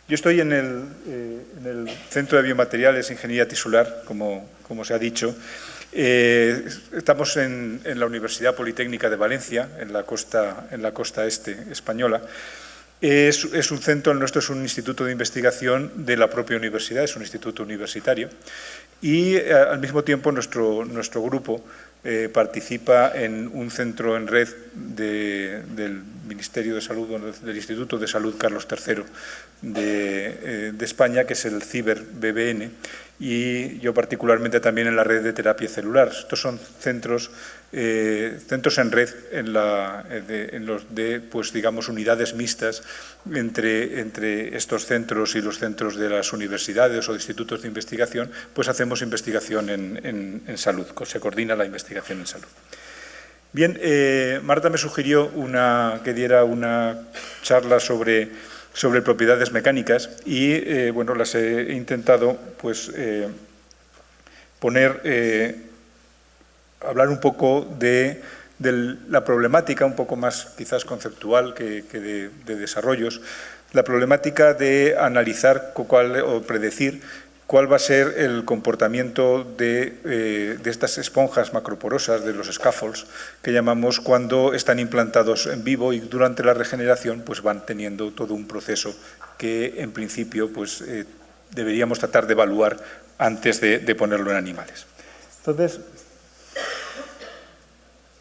Yo estoy en el Centro de Biomateriales e Ingeniería Tisular, como se ha dicho. Estamos en la Universidad Politécnica de Valencia, en la costa este española. Es un centro, el nuestro es un instituto de investigación de la propia universidad, es un instituto universitario. Y al mismo tiempo nuestro grupo participa en un centro en red del Ministerio de Salud, del Instituto de Salud Carlos III de España, que es el CIBER-BBN, y yo particularmente también en la red de terapia celular. Estos son centros en red en los de, pues digamos, unidades mixtas entre estos centros y los centros de las universidades o de institutos de investigación, pues hacemos investigación en salud, se coordina la investigación en salud. Bien, Marta me sugirió que diera una charla sobre propiedades mecánicas y, bueno, las he intentado, pues, hablar un poco de la problemática, un poco más quizás conceptual que de desarrollos, la problemática de analizar o predecir cuál va a ser el comportamiento de estas esponjas macroporosas, de los scaffolds, que llamamos, cuando están implantados en vivo y durante la regeneración pues van teniendo todo un proceso que en principio pues, deberíamos tratar de evaluar antes de ponerlo en animales. Entonces,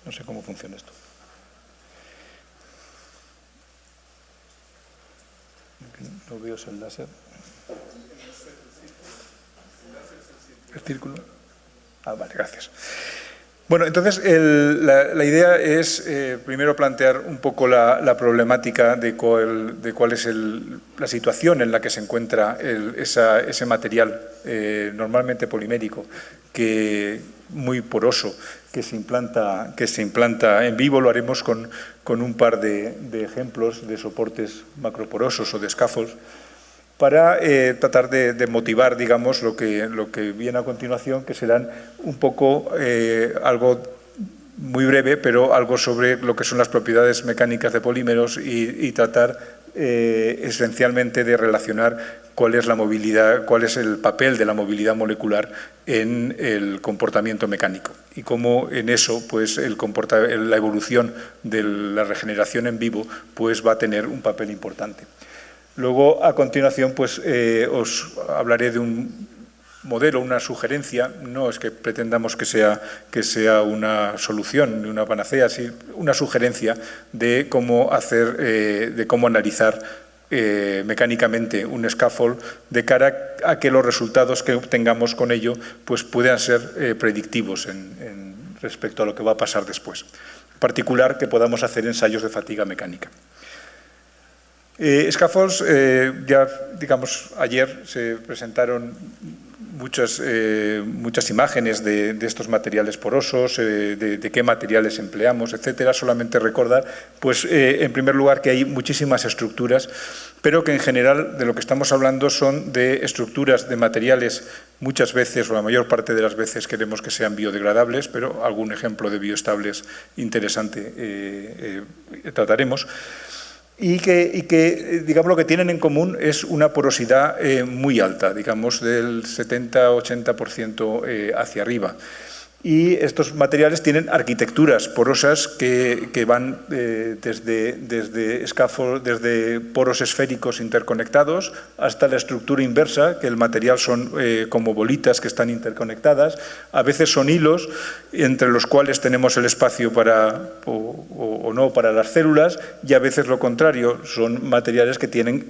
no sé cómo funciona esto. No veo el láser. ¿El círculo? Ah, vale, gracias. Bueno, entonces la idea es primero plantear un poco la problemática de cuál es la situación en la que se encuentra ese material normalmente polimérico, muy poroso, que se implanta en vivo. Lo haremos con un par de ejemplos de soportes macroporosos o de scaffolds, para tratar de motivar, digamos, lo que viene a continuación, que serán un poco algo muy breve, pero algo sobre lo que son las propiedades mecánicas de polímeros y tratar esencialmente de relacionar cuál es la movilidad, cuál es el papel de la movilidad molecular en el comportamiento mecánico y cómo en eso pues, la evolución de la regeneración en vivo pues, va a tener un papel importante. Luego, a continuación, pues, os hablaré de un modelo, una sugerencia. No es que pretendamos que sea una solución ni una panacea, sino una sugerencia de cómo analizar mecánicamente un scaffold de cara a que los resultados que obtengamos con ello pues, puedan ser predictivos respecto a lo que va a pasar después. En particular, que podamos hacer ensayos de fatiga mecánica. Scaffolds, ya digamos, ayer se presentaron muchas imágenes de estos materiales porosos, de qué materiales empleamos, etcétera. Solamente recordar, pues, en primer lugar, que hay muchísimas estructuras, pero que en general de lo que estamos hablando son de estructuras de materiales, muchas veces o la mayor parte de las veces queremos que sean biodegradables, pero algún ejemplo de bioestables interesante trataremos. Y que, digamos, lo que tienen en común es una porosidad muy alta, digamos, del 70-80% hacia arriba. Y estos materiales tienen arquitecturas porosas que van desde poros esféricos interconectados hasta la estructura inversa, que el material son como bolitas que están interconectadas. A veces son hilos entre los cuales tenemos el espacio o no para las células, y a veces lo contrario, son materiales que tienen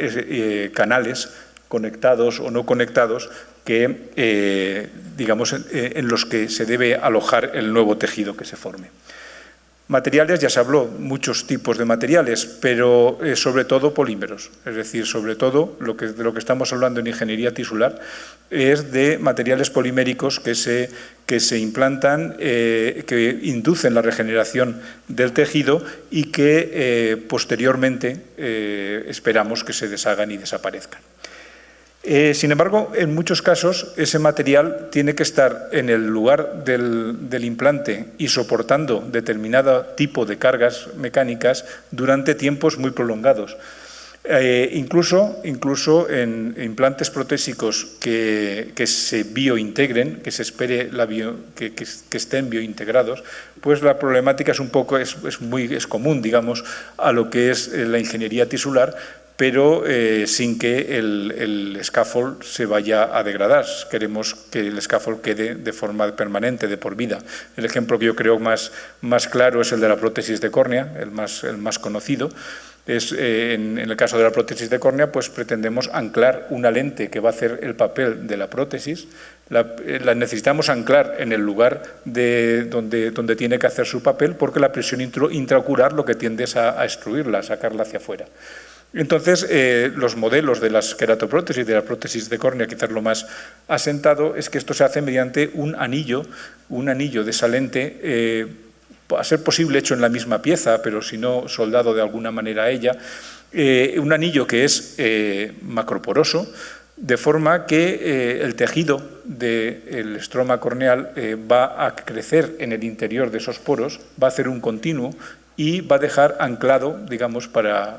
canales conectados o no conectados que, digamos, en los que se debe alojar el nuevo tejido que se forme. Materiales, ya se habló, muchos tipos de materiales, pero sobre todo polímeros. Es decir, sobre todo de lo que estamos hablando en ingeniería tisular es de materiales poliméricos que se implantan, que inducen la regeneración del tejido y que posteriormente esperamos que se deshagan y desaparezcan. Sin embargo, en muchos casos ese material tiene que estar en el lugar del implante y soportando determinado tipo de cargas mecánicas durante tiempos muy prolongados. Incluso en implantes protésicos que se biointegren, que se espere que estén biointegrados, pues la problemática es un poco, es común, digamos, a lo que es la ingeniería tisular, pero sin que el scaffold se vaya a degradar. Queremos que el scaffold quede de forma permanente, de por vida. El ejemplo que yo creo más claro es el de la prótesis de córnea, el más conocido. En el caso de la prótesis de córnea, pues pretendemos anclar una lente que va a hacer el papel de la prótesis. La necesitamos anclar en el lugar donde tiene que hacer su papel, porque la presión intraocular lo que tiende es a extruirla, a sacarla hacia afuera. Entonces, los modelos de las queratoprótesis, de la prótesis de córnea, quizás lo más asentado, es que esto se hace mediante un anillo de esa lente, a ser posible hecho en la misma pieza, pero si no soldado de alguna manera a ella, un anillo que es macroporoso, de forma que el tejido del estroma corneal va a crecer en el interior de esos poros, va a hacer un continuo y va a dejar anclado, digamos, para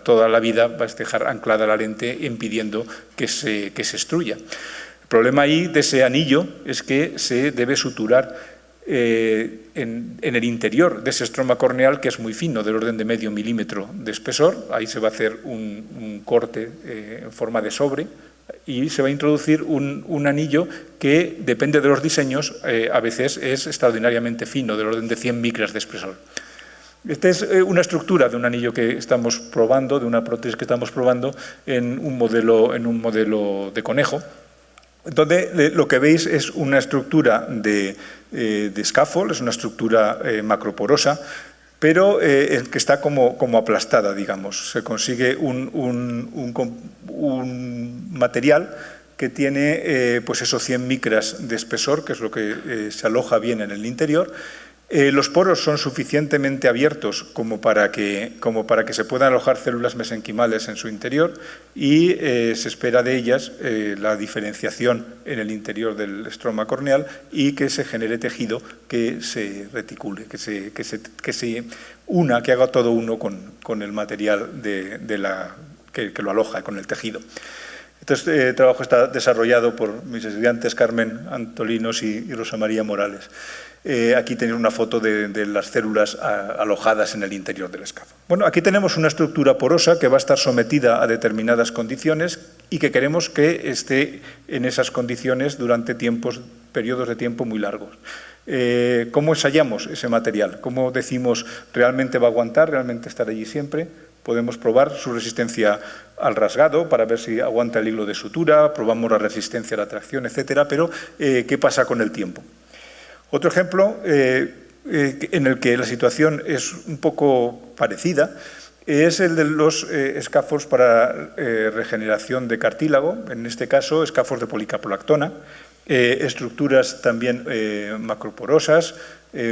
toda la vida, va a dejar anclada la lente impidiendo que se extruya. El problema ahí de ese anillo es que se debe suturar en el interior de ese estroma corneal, que es muy fino, del orden de medio milímetro de espesor. Ahí se va a hacer un corte en forma de sobre y se va a introducir un anillo que, depende de los diseños, a veces es extraordinariamente fino, del orden de 100 micras de espesor. Esta es una estructura de un anillo que estamos probando, de una prótesis que estamos probando en un modelo de conejo, donde lo que veis es una estructura de scaffold, es una estructura macroporosa, pero que está como aplastada, digamos. Se consigue un material que tiene pues esos 100 micras de espesor, que es lo que se aloja bien en el interior. Los poros son suficientemente abiertos como para que se puedan alojar células mesenquimales en su interior y se espera de ellas la diferenciación en el interior del estroma corneal y que se genere tejido que se reticule, que se una, que haga todo uno con el material que lo aloja, con el tejido. Este trabajo está desarrollado por mis estudiantes Carmen Antolinos y Rosa María Morales. Aquí tenéis una foto de las células alojadas en el interior del scaffold. Bueno, aquí tenemos una estructura porosa que va a estar sometida a determinadas condiciones y que queremos que esté en esas condiciones durante periodos de tiempo muy largos. ¿Cómo ensayamos ese material? ¿Cómo decimos realmente va a aguantar, realmente estar allí siempre? Podemos probar su resistencia al rasgado para ver si aguanta el hilo de sutura, probamos la resistencia a la tracción, etcétera, pero ¿qué pasa con el tiempo? Otro ejemplo en el que la situación es un poco parecida es el de los scaffolds para regeneración de cartílago, en este caso scaffolds de policaprolactona, estructuras también macroporosas,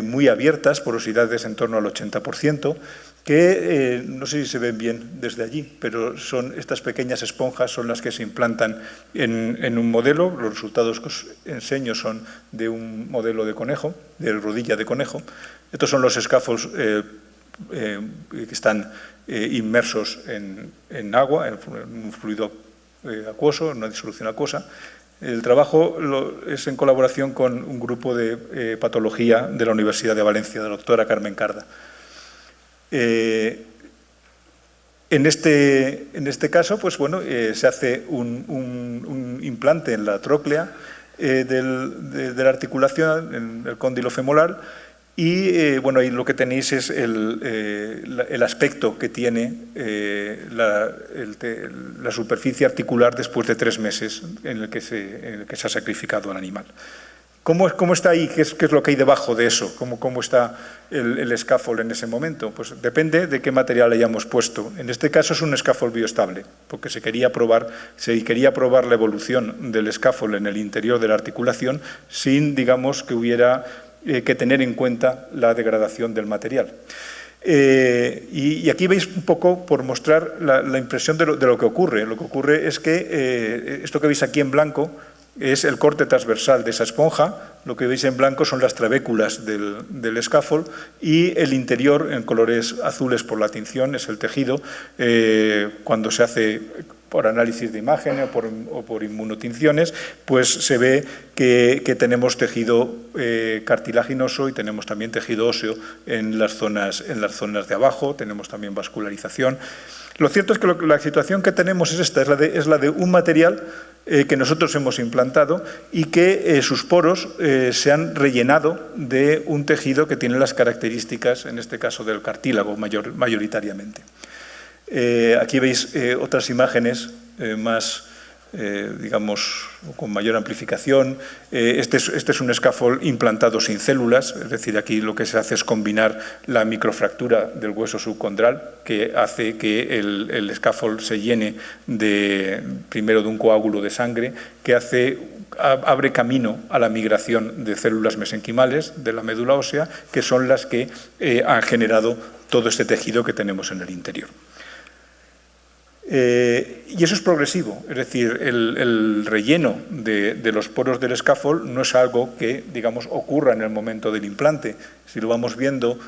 muy abiertas, porosidades en torno al 80%, que no sé si se ven bien desde allí, pero son estas pequeñas esponjas son las que se implantan en un modelo. Los resultados que os enseño son de un modelo de conejo, de rodilla de conejo. Estos son los scaffolds que están inmersos en agua, en un fluido acuoso, en una disolución acuosa. El trabajo es en colaboración con un grupo de patología de la Universidad de Valencia, de la doctora Carmen Carda. En este caso, pues bueno, se hace un implante en la tróclea de la articulación, en el cóndilo femoral, y bueno, ahí lo que tenéis es el aspecto que tiene la superficie articular después de 3 meses en el que se ha sacrificado al animal. ¿Cómo está ahí? ¿Qué es lo que hay debajo de eso? ¿Cómo está el scaffold en ese momento? Pues depende de qué material hayamos puesto. En este caso es un scaffold biostable, porque se quería probar la evolución del scaffold en el interior de la articulación sin, digamos, que hubiera que tener en cuenta la degradación del material. Y aquí veis un poco por mostrar la impresión de lo que ocurre. Lo que ocurre es que esto que veis aquí en blanco es el corte transversal de esa esponja. Lo que veis en blanco son las trabéculas del scaffold, y el interior, en colores azules por la tinción, es el tejido. Cuando se hace por análisis de imagen o por inmunotinciones, pues se ve que tenemos tejido cartilaginoso y tenemos también tejido óseo en las zonas de abajo, tenemos también vascularización. Lo cierto es que la situación que tenemos es esta, es la de un material que nosotros hemos implantado y que sus poros se han rellenado de un tejido que tiene las características, en este caso del cartílago mayoritariamente. Aquí veis otras imágenes más, digamos, con mayor amplificación. Este es un scaffold implantado sin células, es decir, aquí lo que se hace es combinar la microfractura del hueso subcondral, que hace que el scaffold se llene primero de un coágulo de sangre, que abre camino a la migración de células mesenquimales de la médula ósea, que son las que han generado todo este tejido que tenemos en el interior. Y eso es progresivo, es decir, el relleno de los poros del scaffold no es algo que, digamos, ocurra en el momento del implante. Si lo vamos viendo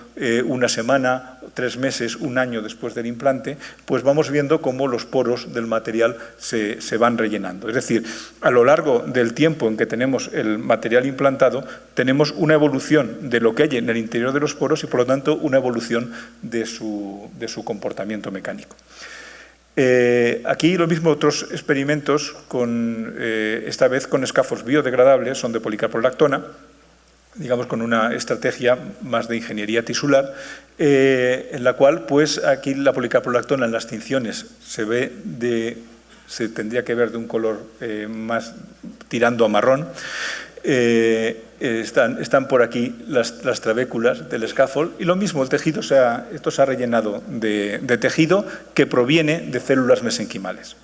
una semana, 3 meses, 1 año después del implante, pues vamos viendo cómo los poros del material se van rellenando. Es decir, a lo largo del tiempo en que tenemos el material implantado, tenemos una evolución de lo que hay en el interior de los poros y, por lo tanto, una evolución de su comportamiento mecánico. Aquí lo mismo, otros experimentos, esta vez con scaffolds biodegradables, son de policarbolactona, digamos con una estrategia más de ingeniería tisular, en la cual pues aquí la policarbolactona en las tinciones se tendría que ver de un color más tirando a marrón. Están por aquí las trabéculas del scaffold, y lo mismo, el tejido esto se ha rellenado de tejido que proviene de células mesenquimales.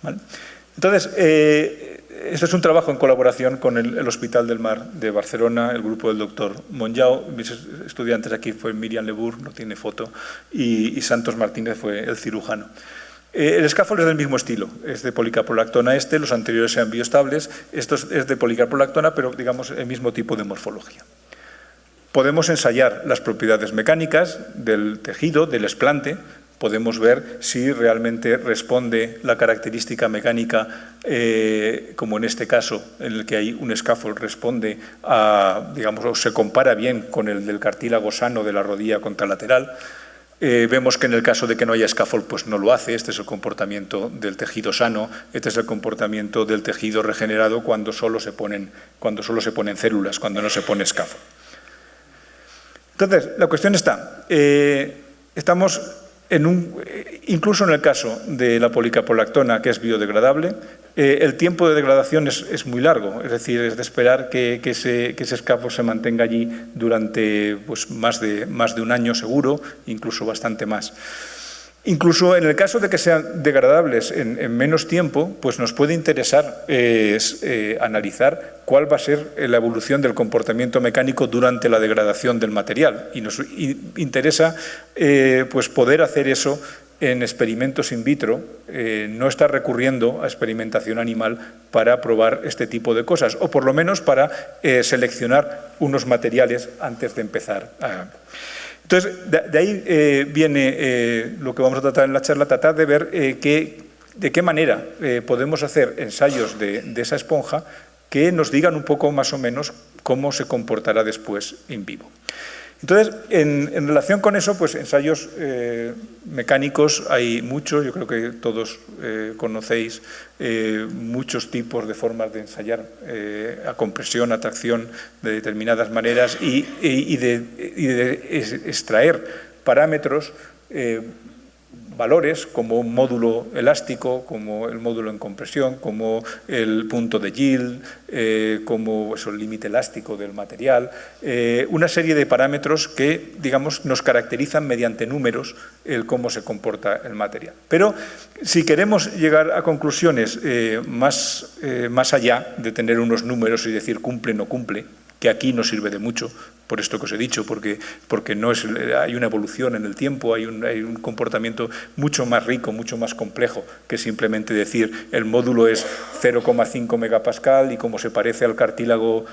¿Vale? Entonces, esto es un trabajo en colaboración con el Hospital del Mar de Barcelona, el grupo del doctor Monjau. Mis estudiantes aquí fue Miriam Lebourg, no tiene foto, y Santos Martínez fue el cirujano. El scaffold es del mismo estilo, es de policarbolactona los anteriores eran bioestables, esto es de policarbolactona, pero digamos el mismo tipo de morfología. Podemos ensayar las propiedades mecánicas del tejido, del explante, podemos ver si realmente responde la característica mecánica, como en este caso, en el que hay un scaffold, responde digamos, o se compara bien con el del cartílago sano de la rodilla contralateral. Vemos que en el caso de que no haya scaffold, pues no lo hace. Este es el comportamiento del tejido sano, este es el comportamiento del tejido regenerado cuando solo se ponen células, cuando no se pone scaffold. Entonces, la cuestión estamos incluso en el caso de la policarbolactona, que es biodegradable, el tiempo de degradación es muy largo, es decir, es de esperar que ese scaffold se mantenga allí durante pues, más de 1 año seguro, incluso bastante más. Incluso en el caso de que sean degradables en menos tiempo, pues nos puede interesar analizar cuál va a ser la evolución del comportamiento mecánico durante la degradación del material. Y nos interesa pues poder hacer eso en experimentos in vitro, no estar recurriendo a experimentación animal para probar este tipo de cosas, o por lo menos para seleccionar unos materiales antes de empezar a... Entonces, de ahí viene lo que vamos a tratar en la charla, tratar de ver de qué manera podemos hacer ensayos de esa esponja que nos digan un poco más o menos cómo se comportará después in vivo. Entonces, en relación con eso, pues ensayos mecánicos hay muchos, yo creo que todos conocéis muchos tipos de formas de ensayar a compresión, a tracción de determinadas maneras y de extraer parámetros, valores como un módulo elástico, como el módulo en compresión, como el punto de yield, como el límite elástico del material, una serie de parámetros que, digamos, nos caracterizan mediante números el cómo se comporta el material. Pero si queremos llegar a conclusiones más allá de tener unos números y decir cumple o no cumple, que aquí no sirve de mucho, por esto que os he dicho, porque no es, hay una evolución en el tiempo, hay un comportamiento mucho más rico, mucho más complejo que simplemente decir el módulo es 0,5 megapascal y como se parece al cartílago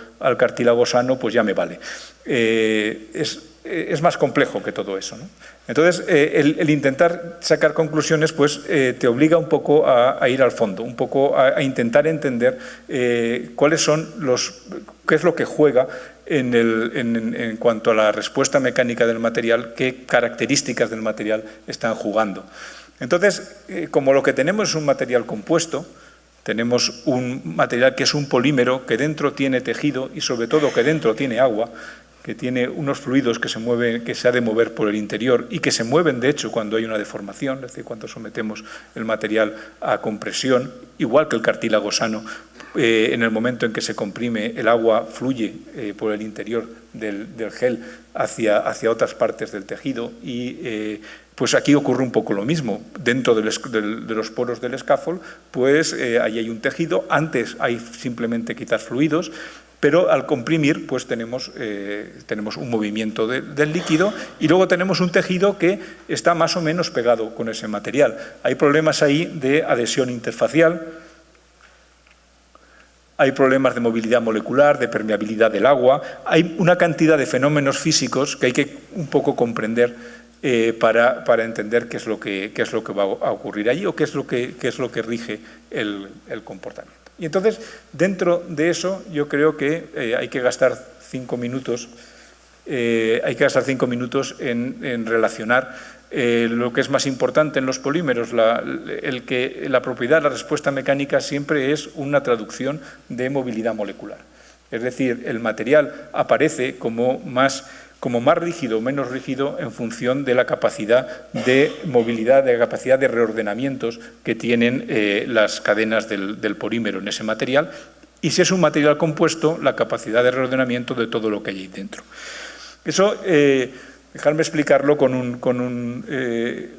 sano, pues ya me vale. Es más complejo que todo eso, ¿no? Entonces, el intentar sacar conclusiones pues, te obliga un poco a ir al fondo, un poco a intentar entender cuáles son qué es lo que juega en cuanto a la respuesta mecánica del material, qué características del material están jugando. Entonces, como lo que tenemos es un material compuesto, tenemos un material que es un polímero, que dentro tiene tejido y sobre todo que dentro tiene agua, que tiene unos fluidos que se mueven, que se ha de mover por el interior y que se mueven, de hecho, cuando hay una deformación, es decir, cuando sometemos el material a compresión, igual que el cartílago sano, en el momento en que se comprime, el agua fluye por el interior del gel hacia otras partes del tejido y pues aquí ocurre un poco lo mismo. Dentro de los poros del scaffold, pues ahí hay un tejido, antes hay simplemente quizás fluidos, pero al comprimir pues tenemos un movimiento del líquido y luego tenemos un tejido que está más o menos pegado con ese material. Hay problemas ahí de adhesión interfacial, hay problemas de movilidad molecular, de permeabilidad del agua, hay una cantidad de fenómenos físicos que hay que un poco comprender para entender qué es lo que va a ocurrir allí o qué es lo que rige el comportamiento. Y entonces, dentro de eso, yo creo que hay que gastar 5 minutos en relacionar lo que es más importante en los polímeros. La propiedad, la respuesta mecánica siempre es una traducción de movilidad molecular. Es decir, el material aparece como más rígido o menos rígido en función de la capacidad de movilidad, de la capacidad de reordenamientos que tienen las cadenas del polímero en ese material, y si es un material compuesto, la capacidad de reordenamiento de todo lo que hay ahí dentro. Eso, dejadme explicarlo con un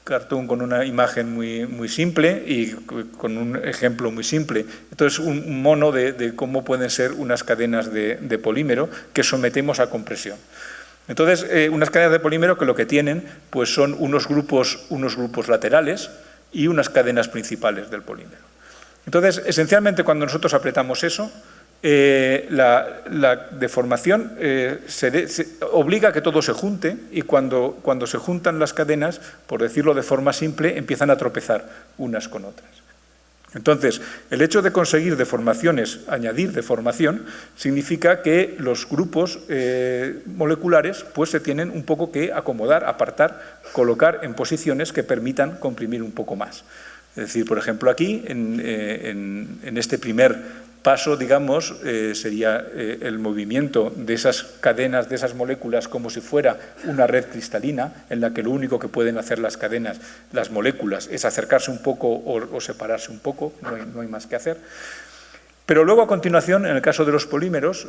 cartoon, con una imagen muy simple y con un ejemplo muy simple. Entonces, un mono de cómo pueden ser unas cadenas de polímero que sometemos a compresión. Entonces, unas cadenas de polímero que lo que tienen pues son unos grupos laterales y unas cadenas principales del polímero. Entonces, esencialmente, cuando nosotros apretamos eso, la deformación se obliga a que todo se junte y cuando se juntan las cadenas, por decirlo de forma simple, empiezan a tropezar unas con otras. Entonces, el hecho de conseguir deformaciones, añadir deformación, significa que los grupos moleculares pues, se tienen un poco que acomodar, apartar, colocar en posiciones que permitan comprimir un poco más. Es decir, por ejemplo, aquí, en este primer paso, digamos, sería el movimiento de esas cadenas, de esas moléculas, como si fuera una red cristalina, en la que lo único que pueden hacer las cadenas, las moléculas, es acercarse un poco o separarse un poco, no hay más que hacer. Pero luego, a continuación, en el caso de los polímeros,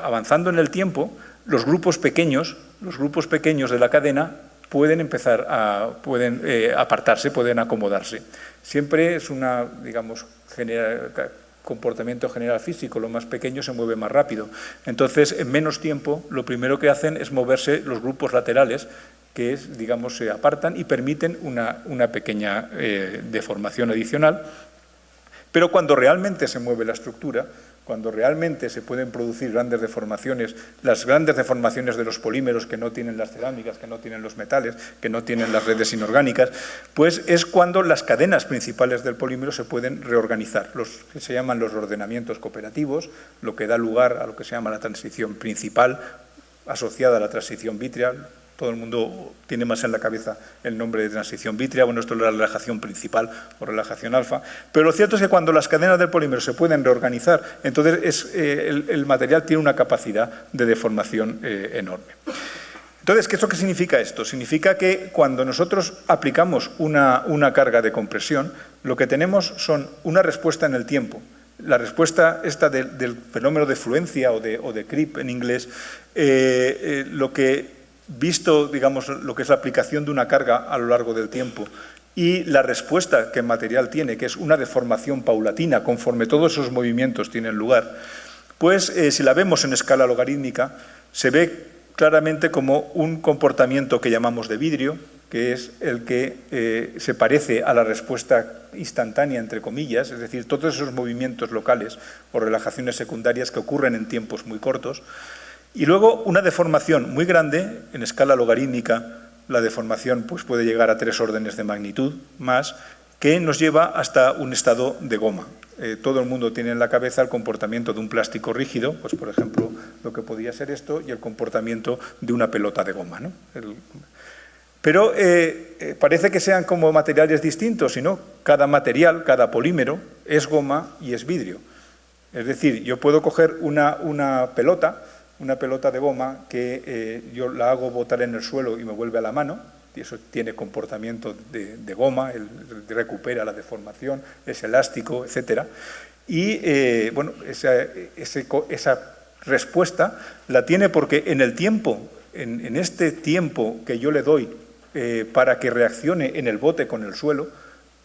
avanzando en el tiempo, los grupos pequeños de la cadena pueden empezar pueden apartarse, pueden acomodarse. Siempre es una, digamos, comportamiento general físico, lo más pequeño se mueve más rápido. Entonces, en menos tiempo, lo primero que hacen es moverse los grupos laterales, que digamos, se apartan y permiten una pequeña deformación adicional. Pero cuando realmente se mueve la estructura, cuando realmente se pueden producir grandes deformaciones, las grandes deformaciones de los polímeros que no tienen las cerámicas, que no tienen los metales, que no tienen las redes inorgánicas, pues es cuando las cadenas principales del polímero se pueden reorganizar, los que se llaman los ordenamientos cooperativos, lo que da lugar a lo que se llama la transición principal, asociada a la transición vítrea. Todo el mundo tiene más en la cabeza el nombre de transición vítrea, bueno, esto es la relajación principal o relajación alfa, pero lo cierto es que cuando las cadenas del polímero se pueden reorganizar, entonces el material tiene una capacidad de deformación enorme. Entonces, ¿qué significa esto? Significa que cuando nosotros aplicamos una carga de compresión, lo que tenemos son una respuesta en el tiempo. La respuesta esta del fenómeno de fluencia o de creep en inglés, lo que visto, digamos, lo que es la aplicación de una carga a lo largo del tiempo y la respuesta que el material tiene, que es una deformación paulatina conforme todos esos movimientos tienen lugar, pues si la vemos en escala logarítmica, se ve claramente como un comportamiento que llamamos de vidrio, que es el que se parece a la respuesta instantánea, entre comillas, es decir, todos esos movimientos locales o relajaciones secundarias que ocurren en tiempos muy cortos. Y luego una deformación muy grande, en escala logarítmica, la deformación pues, puede llegar a 3 órdenes de magnitud más, que nos lleva hasta un estado de goma. Todo el mundo tiene en la cabeza el comportamiento de un plástico rígido, pues por ejemplo lo que podría ser esto, y el comportamiento de una pelota de goma, ¿no? Pero parece que sean como materiales distintos, sino cada material, cada polímero, es goma y es vidrio. Es decir, yo puedo coger una pelota de goma que yo la hago botar en el suelo y me vuelve a la mano, y eso tiene comportamiento de goma, recupera la deformación, es elástico, etc. Y bueno, esa respuesta la tiene porque en el tiempo, en este tiempo que yo le doy para que reaccione en el bote con el suelo,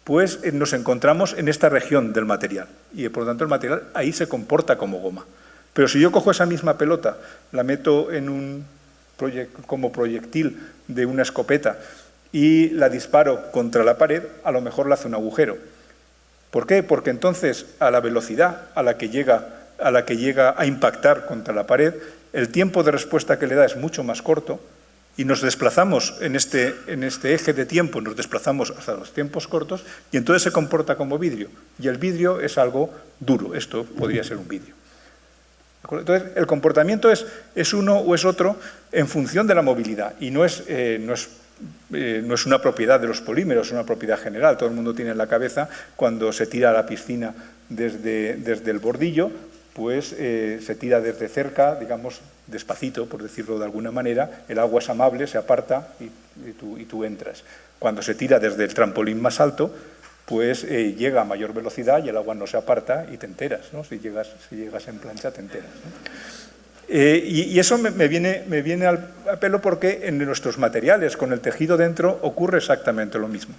pues nos encontramos en esta región del material y por lo tanto el material ahí se comporta como goma. Pero si yo cojo esa misma pelota, la meto en como proyectil de una escopeta y la disparo contra la pared, a lo mejor le hace un agujero. ¿Por qué? Porque entonces a la velocidad a la que llega a impactar contra la pared, el tiempo de respuesta que le da es mucho más corto y nos desplazamos en este eje de tiempo, nos desplazamos hasta los tiempos cortos y entonces se comporta como vidrio. Y el vidrio es algo duro, esto podría ser un vidrio. Entonces, el comportamiento es uno o es otro en función de la movilidad y no es una propiedad de los polímeros, es una propiedad general. Todo el mundo tiene en la cabeza cuando se tira a la piscina desde el bordillo, pues se tira desde cerca, digamos, despacito, por decirlo de alguna manera, el agua es amable, se aparta y tú entras. Cuando se tira desde el trampolín más alto, pues llega a mayor velocidad y el agua no se aparta y te enteras, ¿no? Si llegas en plancha te enteras, ¿no? Y eso me viene al pelo porque en nuestros materiales, con el tejido dentro, ocurre exactamente lo mismo.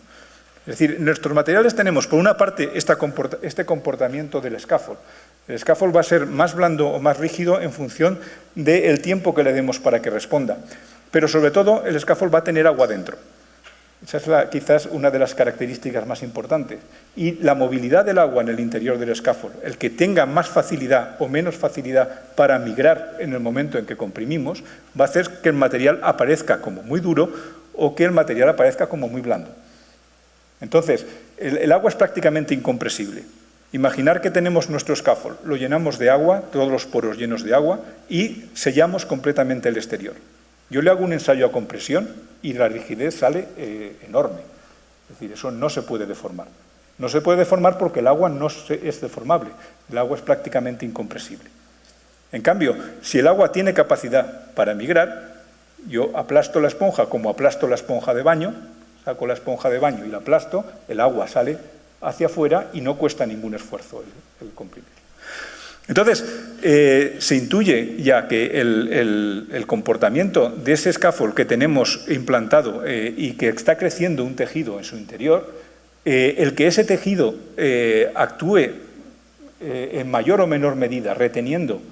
Es decir, en nuestros materiales tenemos, por una parte, este comportamiento del scaffold. El scaffold va a ser más blando o más rígido en función del tiempo que le demos para que responda. Pero, sobre todo, el scaffold va a tener agua dentro. Esa es quizás una de las características más importantes. Y la movilidad del agua en el interior del scaffold, el que tenga más facilidad o menos facilidad para migrar en el momento en que comprimimos, va a hacer que el material aparezca como muy duro o que el material aparezca como muy blando. Entonces, el agua es prácticamente incompresible. Imaginar que tenemos nuestro scaffold, lo llenamos de agua, todos los poros llenos de agua, y sellamos completamente el exterior. Yo le hago un ensayo a compresión y la rigidez sale enorme. Es decir, eso no se puede deformar. No se puede deformar porque el agua no es deformable. El agua es prácticamente incompresible. En cambio, si el agua tiene capacidad para migrar, yo aplasto la esponja como aplasto la esponja de baño, saco la esponja de baño y la aplasto, el agua sale hacia afuera y no cuesta ningún esfuerzo el comprimir. Entonces, se intuye ya que el comportamiento de ese scaffold que tenemos implantado y que está creciendo un tejido en su interior, el que ese tejido actúe en mayor o menor medida reteniendo,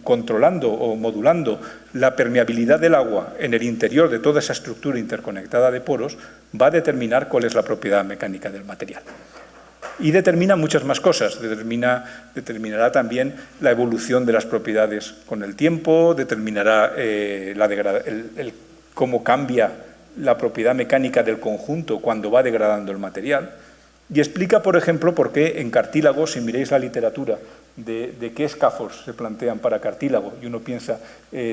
controlando o modulando la permeabilidad del agua en el interior de toda esa estructura interconectada de poros, va a determinar cuál es la propiedad mecánica del material. Y determina muchas más cosas, determinará también la evolución de las propiedades con el tiempo, determinará cómo cambia la propiedad mecánica del conjunto cuando va degradando el material, y explica, por ejemplo, por qué en cartílago, si miráis la literatura de qué scaffolds se plantean para cartílago, y uno piensa,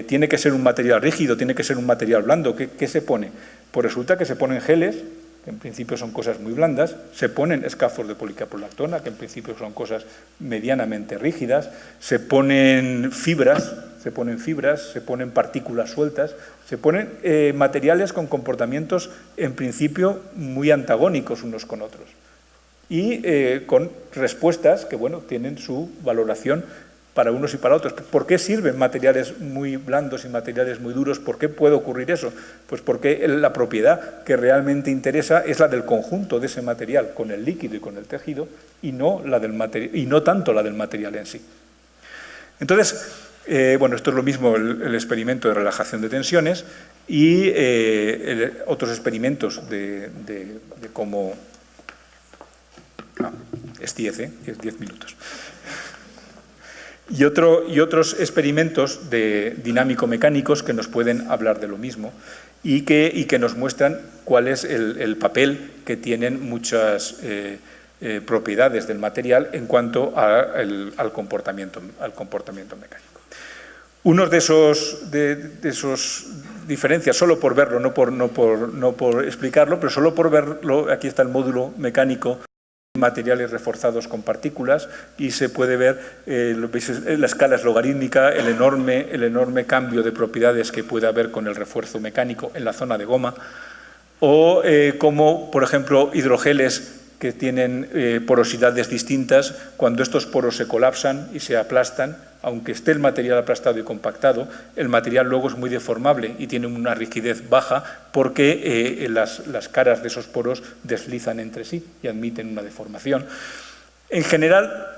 tiene que ser un material rígido, tiene que ser un material blando, ¿qué se pone? Pues resulta que se ponen geles, que en principio son cosas muy blandas, se ponen scaffolds de policaprolactona, que en principio son cosas medianamente rígidas, se ponen fibras, se ponen partículas sueltas, se ponen materiales con comportamientos en principio muy antagónicos unos con otros y con respuestas que, bueno, tienen su valoración para unos y para otros. ¿Por qué sirven materiales muy blandos y materiales muy duros? ¿Por qué puede ocurrir eso? Pues porque la propiedad que realmente interesa es la del conjunto de ese material con el líquido y con el tejido y no tanto la del material en sí. Entonces, Bueno, esto es lo mismo, el experimento de relajación de tensiones y otros experimentos de cómo... es 10, es 10 minutos. Y otros experimentos de dinámico-mecánicos que nos pueden hablar de lo mismo y que nos muestran cuál es el papel que tienen muchas propiedades del material en cuanto al comportamiento mecánico. Uno de esos diferencias, solo por verlo, no por explicarlo, pero solo por verlo, aquí está el módulo mecánico, materiales reforzados con partículas, y se puede ver, la escala es logarítmica, el enorme cambio de propiedades que puede haber con el refuerzo mecánico en la zona de goma, o como, por ejemplo, hidrogeles que tienen porosidades distintas, cuando estos poros se colapsan y se aplastan, aunque esté el material aplastado y compactado, el material luego es muy deformable y tiene una rigidez baja porque las caras de esos poros deslizan entre sí y admiten una deformación. En general,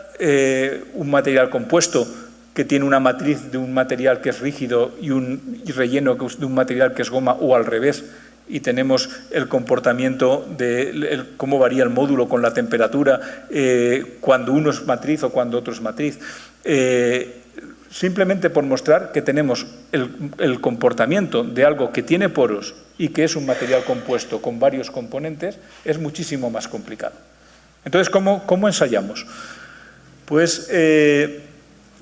un material compuesto que tiene una matriz de un material que es rígido y relleno de un material que es goma, o al revés, y tenemos el comportamiento de cómo varía el módulo con la temperatura, cuando uno es matriz o cuando otro es matriz. Simplemente por mostrar que tenemos el comportamiento de algo que tiene poros y que es un material compuesto con varios componentes, es muchísimo más complicado. Entonces, ¿cómo ensayamos? Pues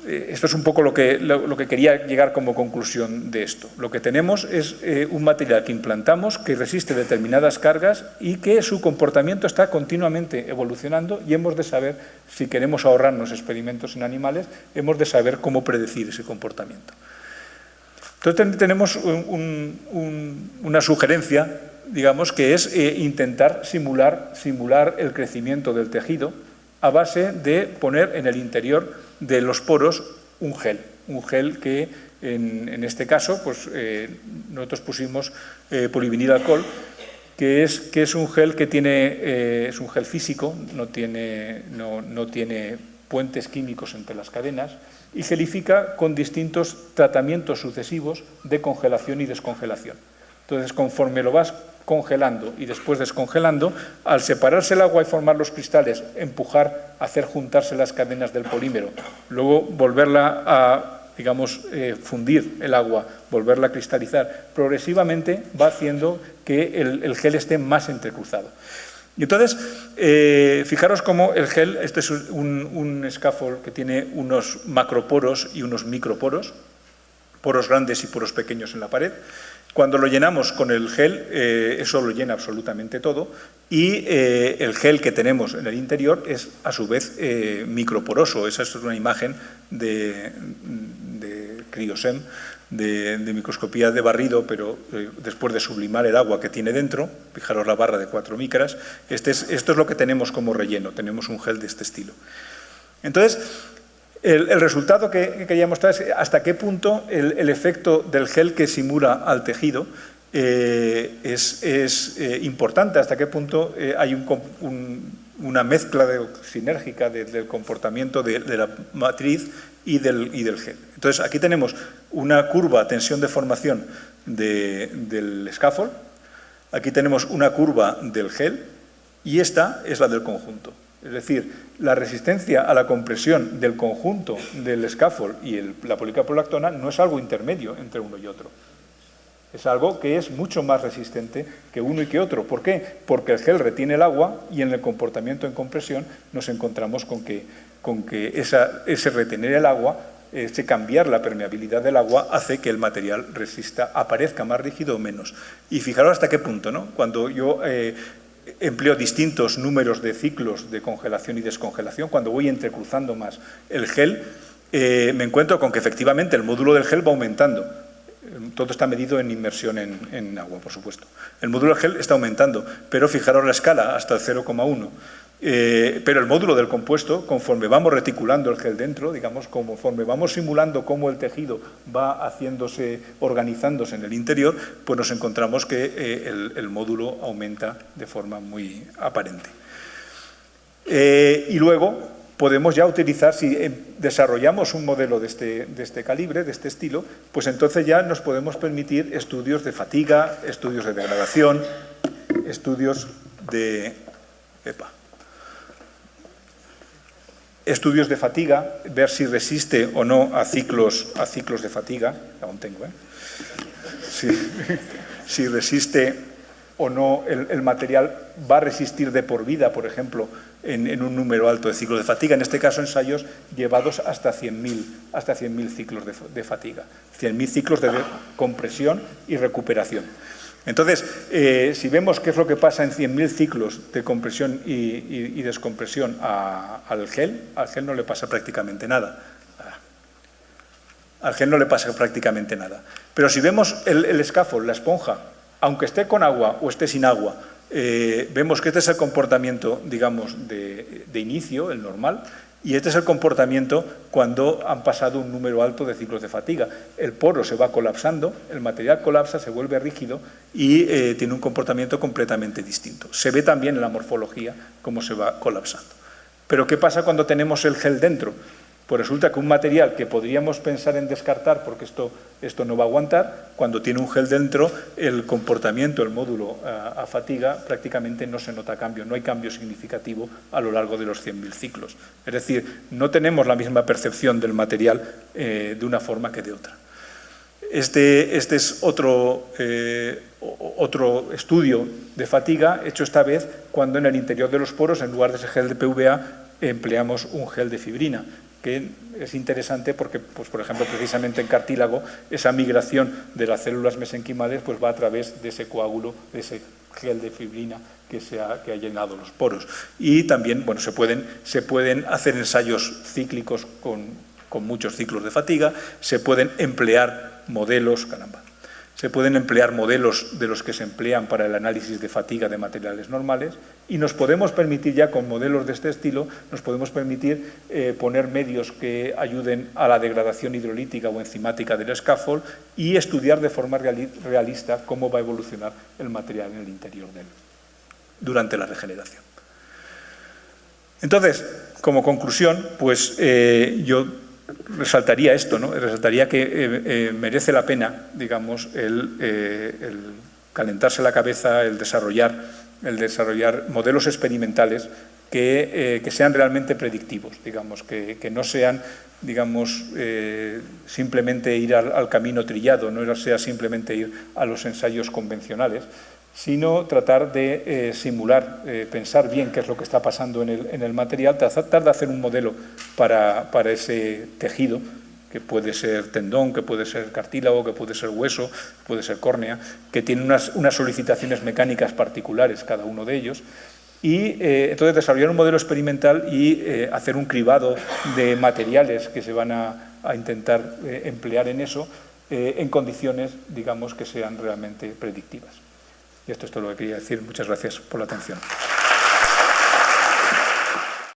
esto es un poco lo que quería llegar como conclusión de esto. Lo que tenemos es un material que implantamos que resiste determinadas cargas y que su comportamiento está continuamente evolucionando, y hemos de saber, si queremos ahorrarnos experimentos en animales, hemos de saber cómo predecir ese comportamiento. Entonces tenemos una sugerencia, digamos, que es intentar simular el crecimiento del tejido a base de poner en el interior de los poros un gel que en este caso pues, nosotros pusimos polivinil alcohol, que es un gel que tiene, es un gel físico, no tiene puentes químicos entre las cadenas, y gelifica con distintos tratamientos sucesivos de congelación y descongelación. Entonces, conforme lo vas congelando y después descongelando, al separarse el agua y formar los cristales, empujar, hacer juntarse las cadenas del polímero, luego volverla a, digamos, fundir el agua, volverla a cristalizar, progresivamente va haciendo que el gel esté más entrecruzado. Y entonces, fijaros cómo el gel, este es un scaffold que tiene unos macroporos y unos microporos, poros grandes y poros pequeños en la pared. Cuando lo llenamos con el gel, eso lo llena absolutamente todo, y el gel que tenemos en el interior es a su vez microporoso. Esa es una imagen de criosem, de microscopía de barrido, pero después de sublimar el agua que tiene dentro. Fijaros la barra de 4 micras. Esto es lo que tenemos como relleno, tenemos un gel de este estilo. Entonces, el resultado que quería mostrar es hasta qué punto el efecto del gel que simula al tejido es importante, hasta qué punto hay una mezcla sinérgica del comportamiento de la matriz y del gel. Entonces, aquí tenemos una curva tensión-deformación del scaffold, aquí tenemos una curva del gel, y esta es la del conjunto. Es decir, la resistencia a la compresión del conjunto del scaffold y la policaprolactona no es algo intermedio entre uno y otro. Es algo que es mucho más resistente que uno y que otro. ¿Por qué? Porque el gel retiene el agua y en el comportamiento en compresión nos encontramos con que ese retener el agua, ese cambiar la permeabilidad del agua, hace que el material resista, aparezca más rígido o menos. Y fijaros hasta qué punto, ¿no? Cuando yo empleo distintos números de ciclos de congelación y descongelación, cuando voy entrecruzando más el gel, me encuentro con que efectivamente el módulo del gel va aumentando. Todo está medido en inmersión en agua, por supuesto. El módulo del gel está aumentando, pero fijaros la escala hasta el 0,1. Pero el módulo del compuesto, conforme vamos reticulando el gel dentro, digamos, conforme vamos simulando cómo el tejido va organizándose en el interior, pues nos encontramos que el módulo aumenta de forma muy aparente. Y luego, podemos ya utilizar, si desarrollamos un modelo de este calibre, de este estilo, pues entonces ya nos podemos permitir estudios de fatiga, estudios de degradación, estudios de... Estudios de fatiga, ver si resiste o no a ciclos de fatiga, aún tengo, si resiste o no el material, va a resistir de por vida, por ejemplo, en un número alto de ciclos de fatiga, en este caso ensayos llevados hasta 100.000 ciclos de fatiga, 100.000 ciclos de compresión y recuperación. Entonces, si vemos qué es lo que pasa en 100.000 ciclos de compresión y descompresión al gel no le pasa prácticamente nada. Al gel no le pasa prácticamente nada. Pero si vemos el scaffold, la esponja, aunque esté con agua o esté sin agua, vemos que este es el comportamiento, digamos, de inicio, el normal, y este es el comportamiento cuando han pasado un número alto de ciclos de fatiga. El poro se va colapsando, el material colapsa, se vuelve rígido y tiene un comportamiento completamente distinto. Se ve también en la morfología cómo se va colapsando. Pero ¿qué pasa cuando tenemos el gel dentro? Pues resulta que un material que podríamos pensar en descartar porque esto no va a aguantar, cuando tiene un gel dentro, el comportamiento, el módulo a fatiga, prácticamente no se nota cambio, no hay cambio significativo a lo largo de los 100.000 ciclos. Es decir, no tenemos la misma percepción del material de una forma que de otra. Este es otro estudio de fatiga, hecho esta vez cuando en el interior de los poros, en lugar de ese gel de PVA, empleamos un gel de fibrina, que es interesante porque, pues, por ejemplo, precisamente en cartílago, esa migración de las células mesenquimales pues, va a través de ese coágulo, de ese gel de fibrina que ha llenado los poros. Y también, bueno, se pueden hacer ensayos cíclicos con muchos ciclos de fatiga, se pueden emplear modelos, se pueden emplear modelos de los que se emplean para el análisis de fatiga de materiales normales y nos podemos permitir ya con modelos de este estilo, nos podemos permitir poner medios que ayuden a la degradación hidrolítica o enzimática del scaffold y estudiar de forma realista cómo va a evolucionar el material en el interior de él durante la regeneración. Entonces, como conclusión, pues yo resaltaría esto, ¿no? Resaltaría que merece la pena, digamos, el calentarse la cabeza, el desarrollar modelos experimentales que sean realmente predictivos, digamos, que no sean, digamos, simplemente ir al camino trillado, no sea simplemente ir a los ensayos convencionales, sino tratar de simular, pensar bien qué es lo que está pasando en el material, tratar de hacer un modelo para ese tejido, que puede ser tendón, que puede ser cartílago, que puede ser hueso, puede ser córnea, que tiene unas solicitaciones mecánicas particulares cada uno de ellos, y entonces desarrollar un modelo experimental y hacer un cribado de materiales que se van a intentar emplear en eso, en condiciones, digamos, que sean realmente predictivas. Y esto es todo lo que quería decir. Muchas gracias por la atención.